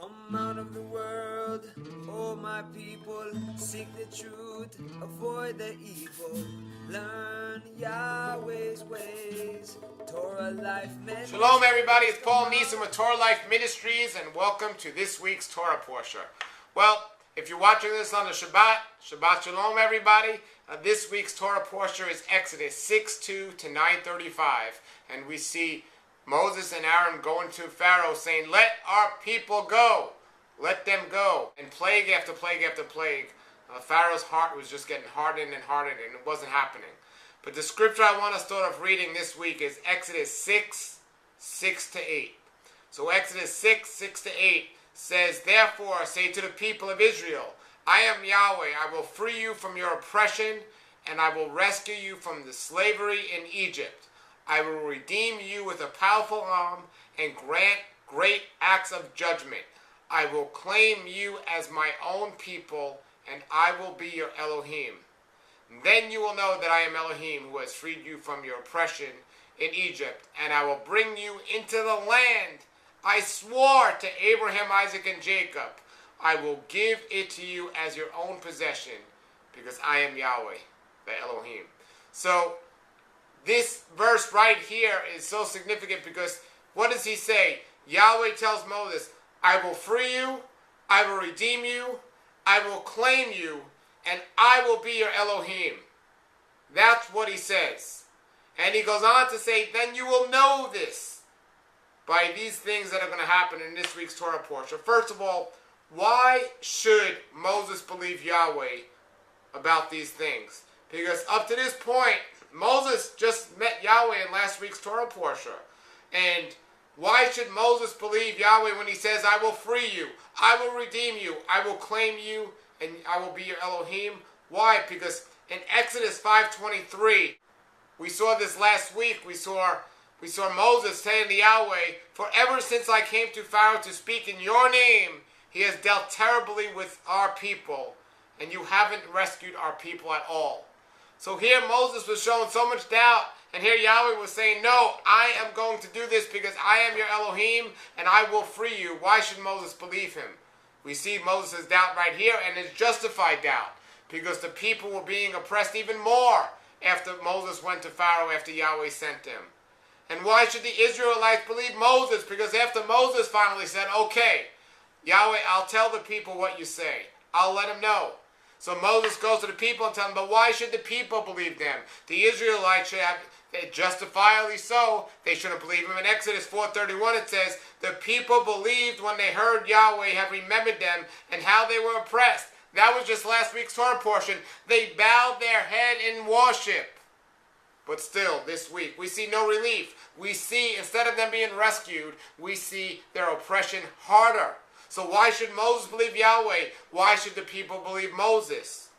Come out of the world, oh my people, seek the truth, avoid the evil, learn Yahweh's ways, Torah Life Ministries. Shalom everybody, it's Paul Neeson with Torah Life Ministries and welcome to this week's Torah Parashah. Well, if you're watching this on the Shabbat Shalom everybody, this week's Torah Parashah is Exodus 6:2 to 9:35, and we see Moses and Aaron going to Pharaoh saying, "Let our people go. Let them go." And plague after plague after plague. Pharaoh's heart was just getting hardened and hardened, and it wasn't happening. But the scripture I want to start off reading this week is Exodus 6 to 8. So Exodus 6 to 8 says, "Therefore say to the people of Israel, I am Yahweh. I will free you from your oppression, and I will rescue you from the slavery in Egypt. I will redeem you with a powerful arm and grant great acts of judgment. I will claim you as my own people, and I will be your Elohim. Then you will know that I am Elohim, who has freed you from your oppression in Egypt, and I will bring you into the land I swore to Abraham, Isaac, and Jacob. I will give it to you as your own possession, because I am Yahweh, the Elohim." So this verse right here is so significant because what does he say? Yahweh tells Moses, "I will free you, I will redeem you, I will claim you, and I will be your Elohim." That's what he says. And he goes on to say, then you will know this by these things that are going to happen in this week's Torah portion. First of all, why should Moses believe Yahweh about these things? Because up to this point, Moses just met Yahweh in last week's Torah Parashah. And why should Moses believe Yahweh when he says, "I will free you, I will redeem you, I will claim you, and I will be your Elohim"? Why? Because in Exodus 5:23, we saw this last week, we saw Moses saying to Yahweh, "For ever since I came to Pharaoh to speak in your name, he has dealt terribly with our people, and you haven't rescued our people at all." So here Moses was showing so much doubt, and here Yahweh was saying, "No, I am going to do this because I am your Elohim, and I will free you." Why should Moses believe him? We see Moses' doubt right here, and it's justified doubt, because the people were being oppressed even more after Moses went to Pharaoh after Yahweh sent him. And why should the Israelites believe Moses? Because after Moses finally said, "Okay, Yahweh, I'll tell the people what you say. I'll let them know." So Moses goes to the people and tells them, but why should the people believe them? The Israelites should have, justifiably so, they shouldn't believe him. In Exodus 4:31 it says, "The people believed when they heard Yahweh had remembered them and how they were oppressed." That was just last week's Torah portion. They bowed their head in worship. But still, this week, we see no relief. We see, instead of them being rescued, we see their oppression harder. So why should Moses believe Yahweh? Why should the people believe Moses?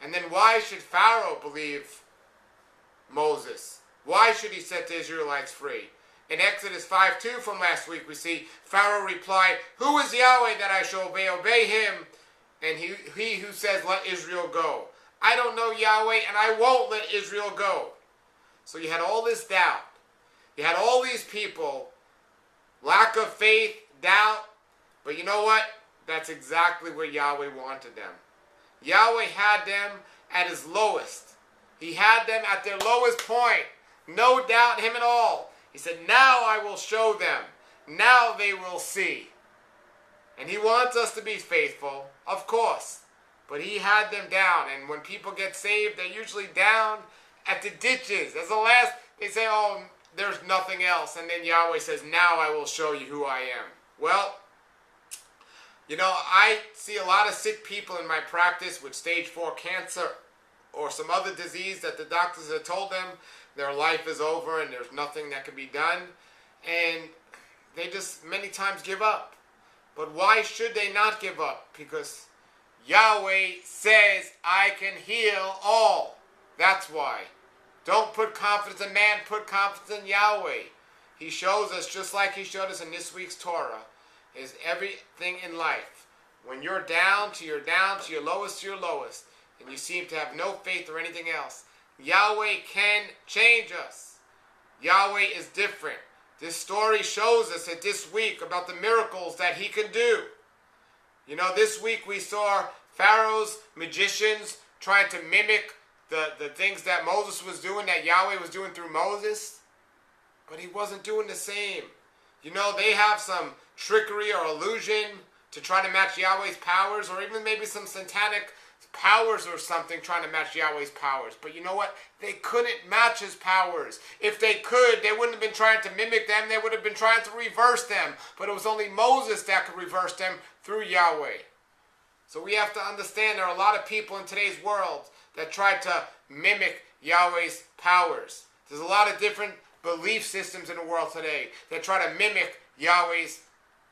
And then why should Pharaoh believe Moses? Why should he set the Israelites free? In Exodus 5:2 from last week, we see Pharaoh replied, "Who is Yahweh that I shall obey? Obey him, and he who says, 'Let Israel go.' I don't know Yahweh, and I won't let Israel go." So you had all this doubt. You had all these people, lack of faith, doubt. But you know what? That's exactly where Yahweh wanted them. Yahweh had them at his lowest. He had them at their lowest point. No doubt him at all. He said, "Now I will show them. Now they will see." And he wants us to be faithful, of course. But he had them down. And when people get saved, they're usually down at the ditches. As the last, they say, "Oh, there's nothing else." And then Yahweh says, "Now I will show you who I am." Well, you know, I see a lot of sick people in my practice with stage 4 cancer or some other disease that the doctors have told them their life is over and there's nothing that can be done. And they just many times give up. But why should they not give up? Because Yahweh says, "I can heal all." That's why. Don't put confidence in man, put confidence in Yahweh. He shows us, just like he showed us in this week's Torah, is everything in life. When you're down to your lowest, and you seem to have no faith or anything else, Yahweh can change us. Yahweh is different. This story shows us that this week about the miracles that he can do. You know, this week we saw Pharaoh's magicians trying to mimic the things that Moses was doing, that Yahweh was doing through Moses. But he wasn't doing the same. You know, they have some trickery or illusion to try to match Yahweh's powers, or even maybe some satanic powers or something trying to match Yahweh's powers. But you know what? They couldn't match his powers. If they could, they wouldn't have been trying to mimic them. They would have been trying to reverse them. But it was only Moses that could reverse them through Yahweh. So we have to understand there are a lot of people in today's world that try to mimic Yahweh's powers. There's a lot of different belief systems in the world today that try to mimic Yahweh's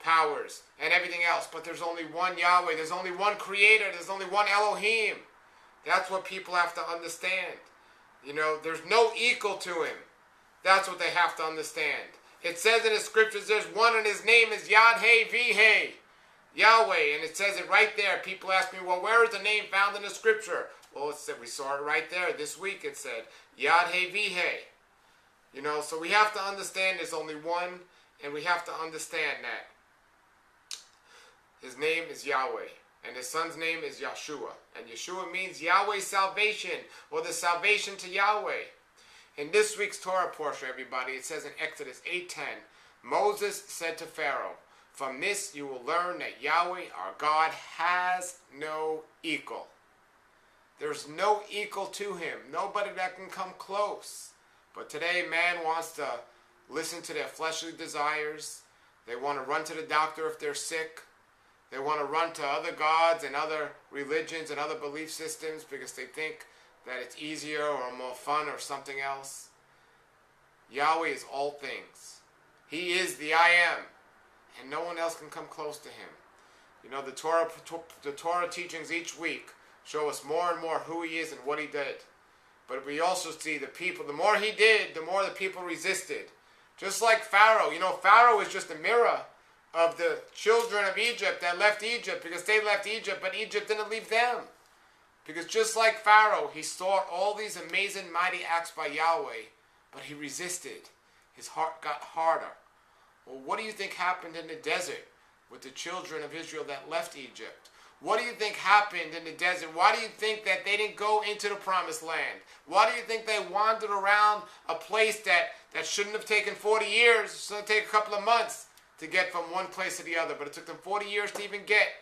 powers and everything else. But there's only one Yahweh. There's only one Creator. There's only one Elohim. That's what people have to understand. You know, there's no equal to him. That's what they have to understand. It says in the scriptures there's one and his name is Yad-He-V'He, Yahweh. And it says it right there. People ask me, well, where is the name found in the scripture? Well, it said, we saw it right there. This week it said Yad-He-V'He. You know, so we have to understand there's only one, and we have to understand that his name is Yahweh, and his son's name is Yeshua. And Yeshua means Yahweh's salvation, or the salvation to Yahweh. In this week's Torah portion, everybody, it says in Exodus 8:10, Moses said to Pharaoh, from this you will learn that Yahweh, our God, has no equal. There's no equal to him. Nobody that can come close. But today, man wants to listen to their fleshly desires. They want to run to the doctor if they're sick. They want to run to other gods and other religions and other belief systems because they think that it's easier or more fun or something else. Yahweh is all things. He is the I am. And no one else can come close to him. You know, the Torah teachings each week show us more and more who he is and what he did. But we also see the people, the more he did, the more the people resisted. Just like Pharaoh. You know, Pharaoh is just a mirror of the children of Egypt that left Egypt because they left Egypt, but Egypt didn't leave them. Because just like Pharaoh, he saw all these amazing, mighty acts by Yahweh, but he resisted. His heart got harder. Well, what do you think happened in the desert with the children of Israel that left Egypt? What do you think happened in the desert? Why do you think that they didn't go into the promised land? Why do you think they wandered around a place that shouldn't have taken 40 years? It should take a couple of months to get from one place to the other. But it took them 40 years to even get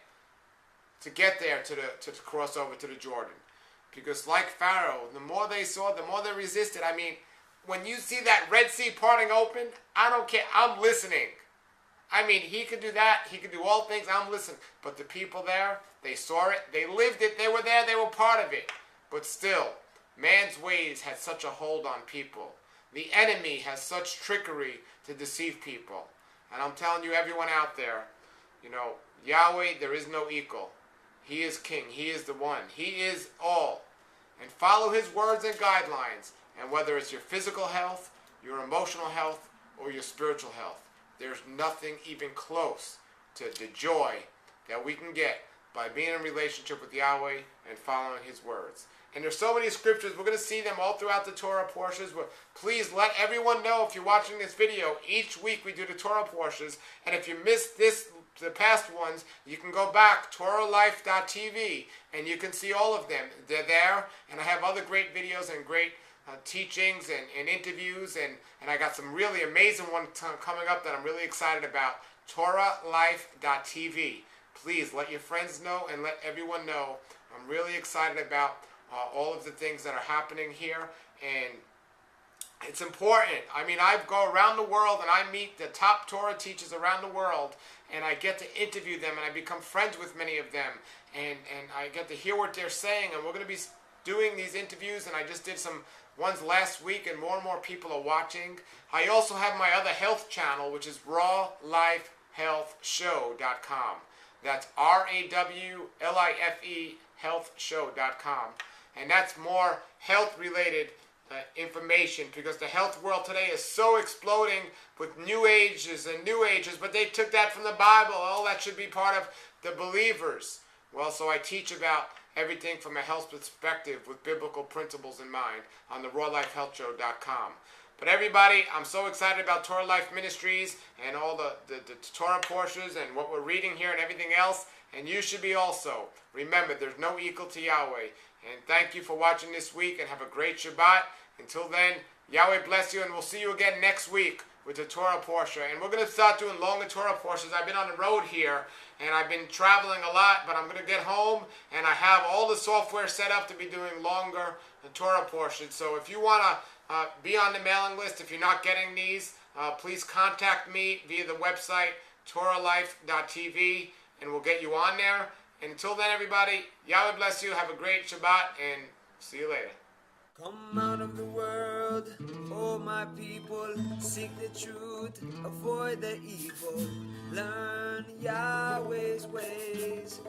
there to cross over to the Jordan. Because like Pharaoh, the more they saw, the more they resisted. I mean, when you see that Red Sea parting open, I don't care. I'm listening. I mean, he could do that. He could do all things. I'm listening. But the people there, they saw it. They lived it. They were there. They were part of it. But still, man's ways had such a hold on people. The enemy has such trickery to deceive people. And I'm telling you, everyone out there, you know, Yahweh, there is no equal. He is king. He is the one. He is all. And follow his words and guidelines. And whether it's your physical health, your emotional health, or your spiritual health, there's nothing even close to the joy that we can get by being in relationship with Yahweh and following his words. And there's so many scriptures. We're going to see them all throughout the Torah portions. But please let everyone know if you're watching this video. Each week we do the Torah portions. And if you missed the past ones, you can go back, TorahLife.tv, and you can see all of them. They're there. And I have other great videos and great teachings and interviews, and I got some really amazing ones coming up that I'm really excited about. TorahLife.tv. Please let your friends know and let everyone know. I'm really excited about all of the things that are happening here, and it's important. I mean, I go around the world and I meet the top Torah teachers around the world, and I get to interview them, and I become friends with many of them, and I get to hear what they're saying, and we're going to be doing these interviews, and I just did some ones last week, and more people are watching. I also have my other health channel, which is rawlifehealthshow.com. That's RAWLIFE healthshow.com. And that's more health-related information, because the health world today is so exploding with new ages, but they took that from the Bible. Oh, that should be part of the believers. Well, so I teach about everything from a health perspective with biblical principles in mind on the rawlifehealthshow.com. But everybody, I'm so excited about Torah Life Ministries and all the Torah portions and what we're reading here and everything else. And you should be also. Remember, there's no equal to Yahweh. And thank you for watching this week and have a great Shabbat. Until then, Yahweh bless you, and we'll see you again next week with the Torah Parashah. And we're going to start doing longer Torah Parashahs. I've been on the road here, and I've been traveling a lot, but I'm going to get home, and I have all the software set up to be doing longer Torah Parashahs. So if you want to be on the mailing list, if you're not getting these, please contact me via the website, TorahLife.tv, and we'll get you on there. And until then, everybody, Yahweh bless you. Have a great Shabbat, and see you later. Come out of the world, oh my people, seek the truth, avoid the evil, learn Yahweh's ways.